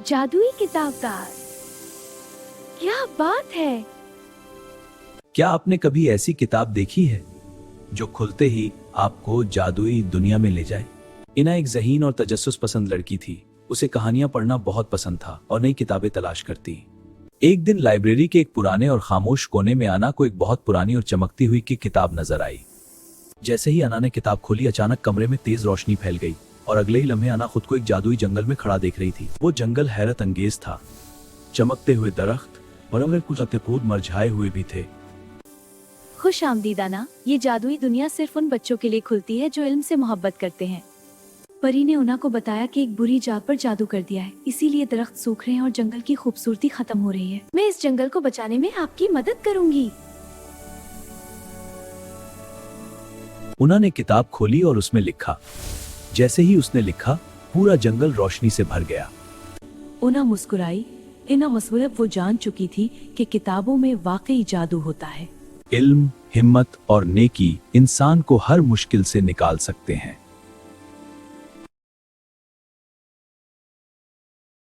जादुई किताबदार, क्या बात है। क्या आपने कभी ऐसी किताब देखी है जो खुलते ही आपको जादुई दुनिया में ले जाए? इना एक ज़हीन और तजस्सुस पसंद लड़की थी। उसे कहानियां पढ़ना बहुत पसंद था और नई किताबें तलाश करती। एक दिन लाइब्रेरी के एक पुराने और खामोश कोने में अना को एक बहुत पुरानी और चमकती हुई की किताब नजर आई। जैसे ही अना ने किताब खोली, अचानक कमरे में तेज रोशनी फैल गई और अगले ही लम्हे अना खुद को एक जादुई जंगल में खड़ा देख रही थी। वो जंगल हैरत अंगेज था। चमकते हुए दरख्त और अगर कुछ अत्यपूर्व मुरझाए हुए भी थे। खुश आमदीद अना, ये जादुई दुनिया सिर्फ उन बच्चों के लिए खुलती है जो इल्म से मोहब्बत करते हैं। परी ने उना को बताया कि एक बुरी जात पर जादू कर दिया है, इसीलिए दरख्त सूख रहे हैं और जंगल की खूबसूरती खत्म हो रही है। मैं इस जंगल को बचाने में आपकी मदद करूंगी। उना ने किताब खोली और उसमें लिखा। जैसे ही उसने लिखा, पूरा जंगल रोशनी से भर गया। उना मुस्कुराई। इना मसवरत वो जान चुकी थी कि किताबों में वाकई जादू होता है। इल्म, हिम्मत और नेकी इंसान को हर मुश्किल से निकाल सकते हैं।